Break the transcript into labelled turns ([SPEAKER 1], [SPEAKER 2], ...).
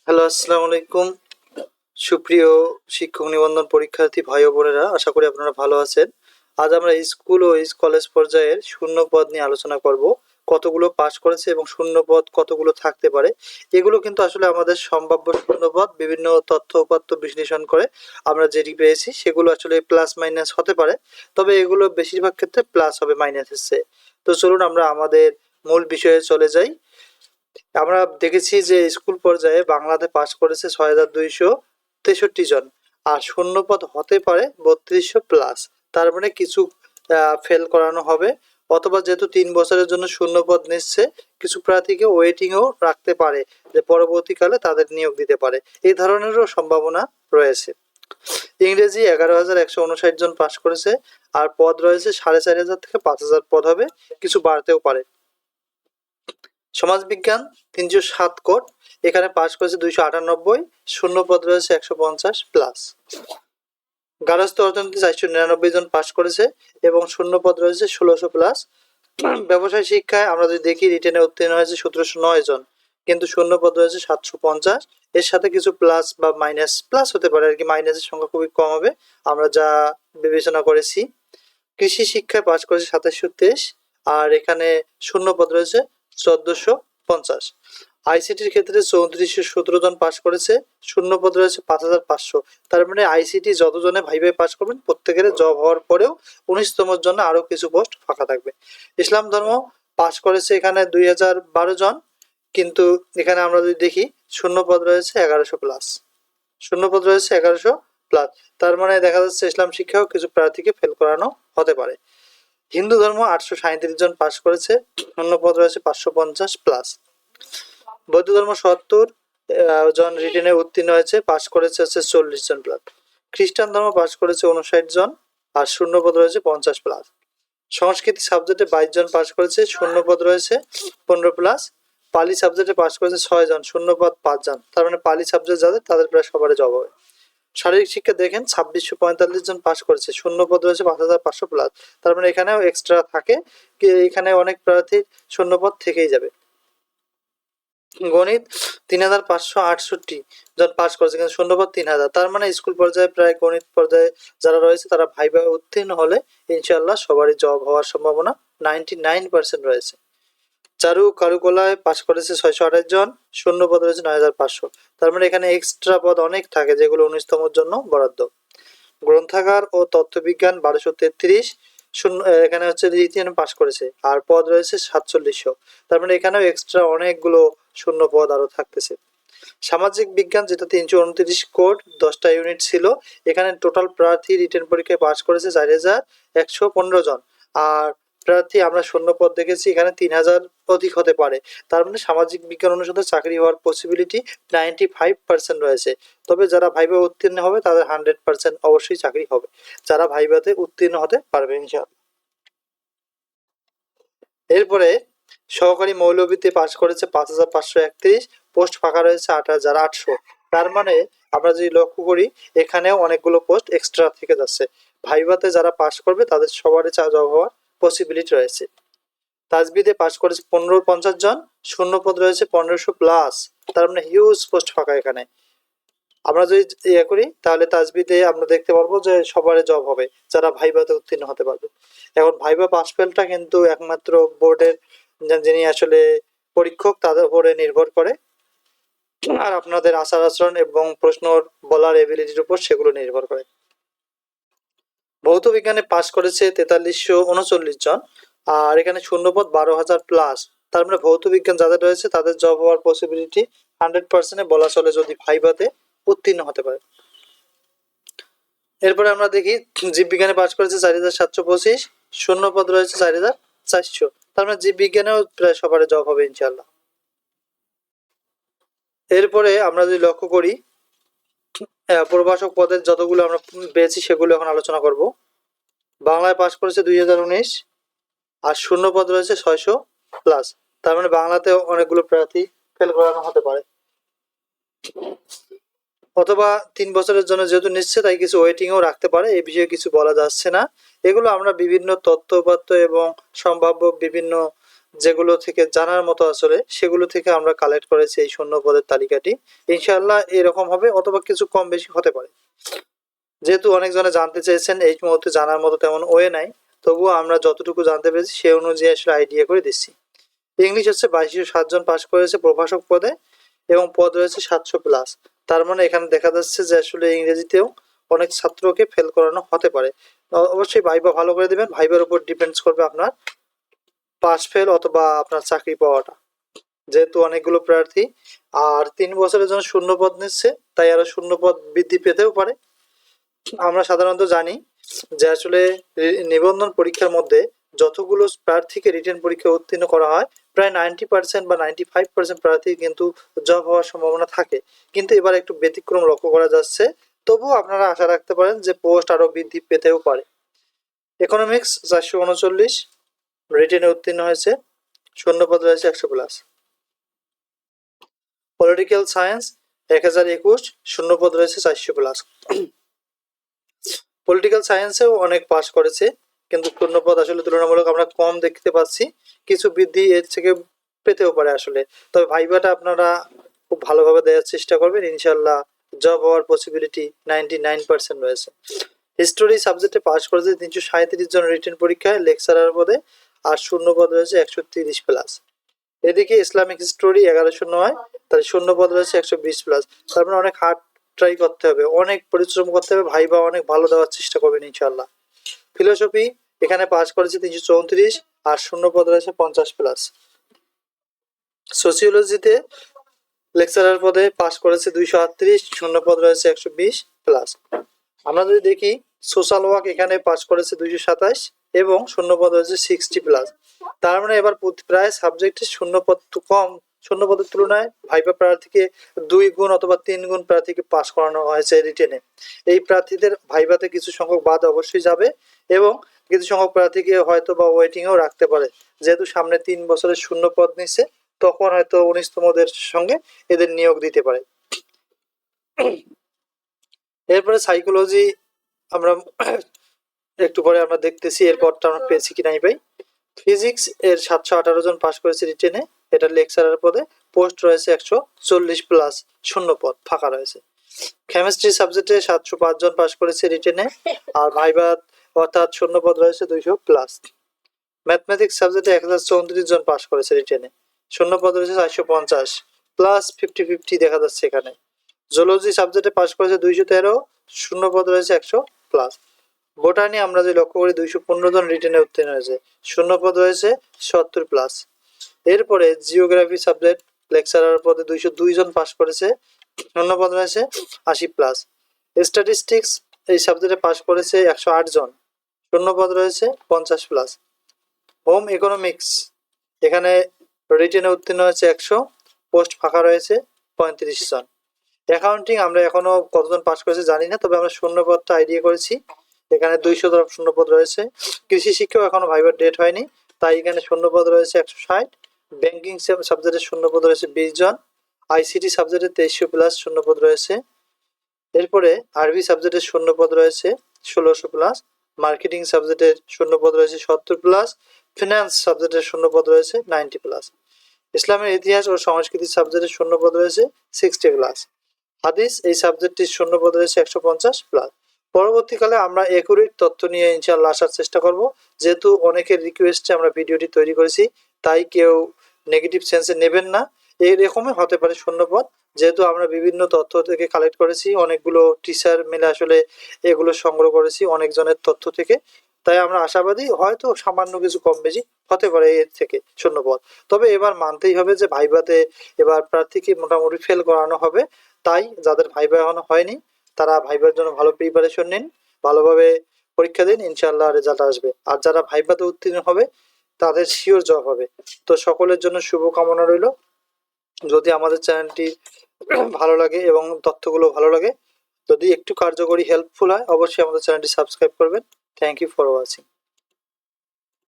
[SPEAKER 1] Hello, আসসালামু আলাইকুম। সুপ্রিয় শিক্ষক নিবন্ধন পরীক্ষার্থী ভাই ও বোনেরা, আশা করি আপনারা ভালো আছেন। আজ আমরা স্কুল ও কলেজ পর্যায়ের শূন্য পদ নিয়ে আলোচনা করব। কতগুলো পাস করেছে এবং শূন্য পদ কতগুলো থাকতে পারে। এগুলো কিন্তু আসলে আমাদের সম্ভাব্য শূন্য পদ বিভিন্ন তথ্য উপাত্ত বিশ্লেষণ করে আমরা যেটি পেয়েছি সেগুলো আসলে প্লাস মাইনাস হতে পারে। তবে এগুলো বেশিরভাগ ক্ষেত্রে প্লাস হবে মাইনাস এসছে। তো চলুন আমরা আমাদের মূল বিষয়ে চলে যাই। আমরা দেখেছি যে স্কুল পর্যায়ে বাংলাতে পাস করেছে ৬,২৬৩ জন, আর শূন্যপদ হতে পারে ৩২০০ প্লাস। তার মানে কিছু ফেল করানো হবে, অথবা যেহেতু ৩ বছরের জন্য শূন্যপদ নিচ্ছে, কিছু প্রার্থীকে ওয়েটিংও রাখতে পারে, যে পরবর্তীকালে তাদের নিয়োগ দিতে পারে। এই ধরনেরও সম্ভাবনা রয়েছে। ইংরেজি ১১,১৫৯ জন পাস করেছে, আর পদ রয়েছে ৪,৫০০ থেকে ৫,০০০ পদ হবে, কিছু বাড়তেও পারে। সমাজবিজ্ঞান ৩০৭ কোড, এখানে পাস করেছে ২৯৮, শূন্য পদ রয়েছে ১৫০ প্লাস। গার্হস্থ্য অর্থনীতি ৪৯৯ জন পাস করেছে এবং শূন্য পদ রয়েছে ১৬০০ প্লাস। ব্যবসায় শিক্ষায় আমরা যদি দেখি, রিটেনে উত্তীর্ণ হয়েছে ১৭০৯ জন, কিন্তু শূন্য পদ রয়েছে ৭৫০। এর সাথে কিছু প্লাস বা মাইনাস, প্লাস হতে পারে আর কি, মাইনাসের সংখ্যা খুবই কম হবে আমরা যা বিবেচনা করেছি। কৃষি শিক্ষায় পাস করেছে ২৭২৩, আর এখানে শূন্য পদ রয়েছে ১৪৫০। আইসিটির ক্ষেত্রে ৩৪১৭ জন পাস করেছে, শূন্য পদ রয়েছে ৫,৫০০। তার মানে আইসিটি যতজনে ভাইভাই পাস করবেন প্রত্যেকের জব হওয়ার পরেও ১৯তম জন্য আরো কিছু পোস্ট ফাঁকা থাকবে। ইসলাম ধর্ম পাস করেছে এখানে ২,০১২ জন, কিন্তু এখানে আমরা যদি দেখি শূন্য পদ রয়েছে ১১০০ প্লাস। শূন্য পদ রয়েছে ১১০০ প্লাস। তার মানে দেখা যাচ্ছে ইসলাম শিক্ষাও কিছু প্রার্থীকে ফেল করানো হতে পারে। হিন্দু ধর্ম ৮৩৭ জন পাস করেছে, শূন্য পদ রয়েছে ৫৫০ প্লাস। বৌদ্ধ ধর্ম ৭০ জন রিটেনে উত্তীর্ণ হয়েছে, পাস করেছে হচ্ছে ৪০ জন প্লাস। খ্রিস্টান ধর্ম পাস করেছে ৫৯ জন, আর শূন্য পদ রয়েছে ৫০ প্লাস। সংস্কৃতি সাবজেক্টে ২২ জন পাস করেছে, শূন্য পদ রয়েছে ১৫ প্লাস। পালি সাবজেক্টে পাস করেছে ৬ জন, শূন্য পদ ৫ জন। তার মানে পালি সাবজেক্ট যাদের তাদের প্রায় সবারই জব হবে। শারীরিক শিক্ষা দেখেন ২৬৪৫ জন পাস করেছে, শূন্য পদ রয়েছে ৫,৫০০ প্লাস। তার মানে এখানেও এক্সট্রা থাকে, এখানে অনেক প্রার্থীর শূন্য পদ থেকেই যাবে। গণিত ৩,৫৬৮ জন পাস করেছে, কিন্তু শূন্যপদ ৩,০০০। তার মানে স্কুল পর্যায়ে প্রায় গণিত পর্যায়ে যারা রয়েছে তারা ভাইভা উত্তীর্ণ হলে ইনশাল্লাহ সবারই জব হওয়ার সম্ভাবনা 99% রয়েছে। চারু কারুকলায় পাস করেছে ৬২৮ জন, শূন্য পদ রয়েছে ৯,৫০০। তার মানে এখানে এক্সট্রা পদ অনেক থাকে, যেগুলো ১৯তম জন্য বরাদ্দ। গ্রন্থাগার ও তত্ত্ববিজ্ঞান ১২৩৩, শূন্য এখানে হচ্ছে দ্বিতীয় পাস করেছে, আর পদ রয়েছে ৪৭০০। তার মানে এখানেও এক্সট্রা অনেকগুলো শূন্য পদ আরো থাকতেছে। সামাজিক বিজ্ঞান, যেটা ৩২৯ কোড, ১০টা ইউনিট ছিল, এখানে টোটাল প্রার্থী রিটেন পরীক্ষায় পাস করেছে ৪,১১৫ জন, আর প্রার্থী আমরা শূন্য পদ দেখেছি এখানে ৩,০০০ অধিক হতে পারে। তার মানে সামাজিক বিজ্ঞান অনুষদে চাকরি হওয়ার পসিবিলিটি 95% রয়েছে। তবে যারা ভাইভা উত্তীর্ণ হবে তাদের 100% অবশ্যই চাকরি হবে, যারা ভাইভাতে উত্তীর্ণ হতে পারবে ইনশাআল্লাহ। এরপরে সহকারী মৌলভীতে পাস করেছে ৫,৫৩১, পোস্ট ফাঁকা রয়েছে ৮,৮০০। তার মানে আমরা যদি লক্ষ্য করি, এখানেও অনেকগুলো পোস্ট এক্সট্রা থেকে যাচ্ছে। ভাইভাতে যারা পাস করবে তাদের সবারই জব হওয়ার পসিবিলিটি রয়েছে। তাজবিদে পাস করেছে ১৫৫০ জন, শূন্য পদ রয়েছে ১৫০০ প্লাস। তার মানে হিউজ পোস্ট ফাঁকা এখানে। আমরা যদি ইয়ে করি তাহলে তাজবিদে আমরা দেখতে পারবো যে সবারই জব হবে যারা ভাইভাতে উত্তীর্ণ হতে পারবে। এখন ভাইভা পাস ফেলটা কিন্তু একমাত্র বোর্ডের যিনি আসলে পরীক্ষক তাদের উপরে নির্ভর করে, আর আপনাদের আচার আচরণ এবং প্রশ্ন বলার এবিলিটির উপর সেগুলো নির্ভর করে। ভৌত বিজ্ঞানে পাস করেছে ৪৩৩৯ জন, আর এখানে শূন্যপদ ১২,০০০ প্লাস। তার মানে ভৌত বিজ্ঞান যাদের রয়েছে তাদের জব হওয়ার পসিবিলিটি 100% বলা চলে, যদি ভাইভাতে উত্তীর্ণ হতে পারে। এরপরে আমরা দেখি জীববিজ্ঞানে পাস করেছে ৪,৭২৫, শূন্য পদ রয়েছে ৪,৪০০। তার মানে জীববিজ্ঞানেও প্রায় সবারই জব হবে ইনশাল্লাহ। এরপরে আমরা যদি লক্ষ্য করি, প্রভাষক পদের যতগুলো আমরা পেয়েছি সেগুলো এখন আলোচনা করব। বাংলায় পাস করেছে ২,০১৯, আর শূন্য পদ রয়েছে ৬০০ প্লাস। তার মানে বাংলাতেও অনেকগুলো প্রার্থী ফেল করানো হতে পারে, অথবা ৩ বছরের জন্য যেহেতু নিচ্ছে তাই কিছু ওয়েটিংও রাখতে পারে, এই বিষয়ে কিছু বলা যাচ্ছে না। এগুলো আমরা বিভিন্ন তথ্য উপাত্ত এবং সম্ভাব্য বিভিন্ন যেগুলো থেকে জানার মতো আসলে সেগুলো থেকে আমরা কালেক্ট করেছি এই শূন্য পদের তালিকাটি। ইনশাআল্লাহ এরকম হবে অথবা কিছু কম বেশি হতে পারে। যেহেতু অনেকজনে জানতে চেয়েছেন, এই মুহূর্তে জানার মতো তেমন ওয়ে নাই, তবুও আমরা যতটুকু জানতে পেরেছি সে অনুযায়ী আসলে আইডিয়া করে দিচ্ছি। ইংলিশ হচ্ছে 2207 জন পাশ করেছে প্রভাষক পদে এবং পদ রয়েছে 700+। তার মানে এখানে দেখা যাচ্ছে যে আসলে ইংরেজিতেও অনেক ছাত্রকে ফেল করানো হতে পারে। অবশ্যই ভাইবা ভালো করে দেবেন, ভাইবার উপর ডিপেন্ডস করবে আপনার পাস ফেল অথবা আপনার চাকরি পাওয়াটা। যেহেতু অনেকগুলো প্রার্থী আর 3 বছরের জন্য শূন্য পদ নিচ্ছে, তাই আরো শূন্য পদ বৃদ্ধি পেতেও পারে। আমরা সাধারণত জানি যে আসলে নিবন্ধন পরীক্ষার মধ্যে যতগুলো প্রার্থীকে রিটেন পরীক্ষা উত্তীর্ণ করা হয়, প্রায় 90% বা 95% প্রার্থী কিন্তু জব হওয়ার সম্ভাবনা থাকে। কিন্তু এবার একটু ব্যতিক্রম লক্ষ্য করা যাচ্ছে, তবুও আপনারা আশা রাখতে পারেন যে পোস্ট আরো বৃদ্ধি পেতেও পারে। ইকোনমিক্স 439 রিটেনে উত্তীর্ণ হয়েছে, শূন্যপদ রয়েছে 100+। পলিটিক্যাল সায়েন্স 1021 শূন্যপদ রয়েছে 400+। পলিটিক্যাল সায়েন্সেও অনেক পাস করেছে, কিন্তু শূন্যপদ আসলে তুলনামূলক আমরা কম দেখতে পাচ্ছি, কিছু বৃদ্ধি এর থেকে পেতেও পারে আসলে। তবে ভাইবাটা আপনারা খুব ভালোভাবে দেওয়ার চেষ্টা করবেন, ইনশাল্লাহ জব হওয়ার পসিবিলিটি 99% রয়েছে। হিস্টোরি সাবজেক্টে পাস করেছে 337 জন রিটেন পরীক্ষায় লেকচারার পদে, আর শূন্যপদ রয়েছে 130+। এদিকে ইসলামিক হিস্টোরি 1109, তাহলে শূন্যপদ রয়েছে 120+। তার মানে অনেক হার্ড ট্রাই করতে হবে, অনেক পরিশ্রম করতে হবে, ভাইবা অনেক ভালো দেওয়ার চেষ্টা করবেন ইনশাল্লাহ। ফিলোসফি এখানে পাস করেছে 334 আর শূন্যপদ রয়েছে 50+। সোসিওলজিতে লেকচারার পদে পাস করেছে 238, শূন্যপদ রয়েছে 120+। আমরা যদি দেখি সোশ্যাল ওয়ার্ক এখানে পাস করেছে 227 এবং শূন্যপদ রয়েছে 60+। তার মানে এবার প্রায় সাবজেক্টে শূন্যপদ কম, শূন্যপদের তুলনায় ভাইবা প্রার্থীকে 2 গুণ অথবা 3 গুণ প্রার্থীকে পাস করানো হয়েছে রিটেনে। এই প্রার্থীদের ভাইবাতে কিছু সংখ্যক বাদ অবশ্যই যাবে এবং কিছু সংখ্যক প্রার্থীকে হয়তো বা ওয়েটিংও রাখতে পারে, যেহেতু সামনে 3 বছরের শূন্যপদ নিচ্ছে, তখন হয়তো 19তমদের সঙ্গে এদের নিয়োগ দিতে পারে। এরপরে সাইকোলজি আমরা একটু পরে আমরা দেখতেছি এরপরটা আমরা পেয়েছি কি নাই পাই। ফিজিক্স এর 718 জন পাস করেছে রিটেনে, এটা লেকচারার পদে, পোস্ট রয়েছে 140+, শূন্য পদ ফাঁকা রয়েছে। কেমিস্ট্রি সাবজেক্টে 705 জন পাস করেছে রিটেনে, আর ভাইবা অর্থাৎ শূন্য পদ রয়েছে 200+। ম্যাথমেটিক্স সাবজেক্টে 1034 জন পাস করেছে রিটেনে, শূন্য পদ রয়েছে 450, প্লাস 50-50 দেখা যাচ্ছে এখানে। জুলজি সাবজেক্টে পাস করেছে 213, শূন্য পদ রয়েছে 100+। বোটানি আমরা যে লক্ষ্য করি 215 জন রিটেনে উত্তীর্ণ হয়েছে, শূন্য পদ রয়েছে 70+। এরপরে জিওগ্রাফি সাবজেক্ট লেকচারার পদে 202 জন পাস করেছে, শূন্য পদ রয়েছে 80+। স্ট্যাটিস্টিক্স এই সাবজেক্টে পাস করেছে 108 জন, শূন্য পদ রয়েছে 50+। হোম ইকোনমিক্স এখানে রিটেনে উত্তীর্ণ হয়েছে 100, পোস্ট ফাঁকা রয়েছে 35 জন। অ্যাকাউন্টিং আমরা এখনো কতজন পাস করেছে জানি না, তবে আমরা শূন্যপদটা আইডিয়া করেছি, এখানে 200 শূন্যপদ রয়েছে। কৃষি শিক্ষাও এখনো ভাইবার ডেট হয়নি, তাই এখানে শূন্যপদ রয়েছে 160। ব্যাংকিং সাবজেক্টের শূন্যপদ রয়েছে 20 জন। আইসিটি সাবজেক্টে 2300+ শূন্যপদ রয়েছে। এরপরে আরবি সাবজেক্টের শূন্যপদ রয়েছে 1600+। মার্কেটিং সাবজেক্টের শূন্যপদ রয়েছে 70+। ফিনান্স সাবজেক্টের শূন্যপদ রয়েছে 90+। ইসলামের ইতিহাস ও সংস্কৃতি সাবজেক্টের শূন্যপদ রয়েছে 60+। হাদিস এই সাবজেক্টটির শূন্যপদ রয়েছে 150+। পরবর্তীকালে আমরা একুরেট তথ্য নিয়ে ইনশাআল্লাহ আসার চেষ্টা করব, যেহেতু অনেকের রিকোয়েস্টে আমরা ভিডিওটি তৈরি করেছি, তাই কেউ নেগেটিভ সেন্সে নেবেন না। এইরকমই হতে পারে শূন্যপদ, যেহেতু আমরা বিভিন্ন তথ্য থেকে কালেক্ট করেছি, অনেকগুলো টিচার মিলে আসলে এগুলো সংগ্রহ করেছি অনেকজনের তথ্য থেকে, তাই আমরা আশাবাদী হয়তো সামান্য কিছু কম বেশি হতে পারে এর থেকে শূন্যপদ। তবে এবার মানতেই হবে যে ভাইভাতে এবার প্রার্থীকে মোটামুটি ফেল করানো হবে, তাই যাদের ভাইভা এখনো হয়নি তারা ভাইবার জন্য ভালো প্রিপারেশন নিন, ভালোভাবে পরীক্ষা দিন, ইনশাআল্লাহ রেজাল্ট আসবে। আর যারা ভাইভাতে উত্তীর্ণ হবে তাদের শিওর জব হবে। তো সকলের জন্য শুভকামনা রইল। যদি আমাদের চ্যানেলটি ভালো লাগে এবং তথ্যগুলো ভালো লাগে, যদি একটু কার্যকরী হেল্পফুল হয়, অবশ্যই আমাদের চ্যানেলটি সাবস্ক্রাইব করবেন। Thank you for watching.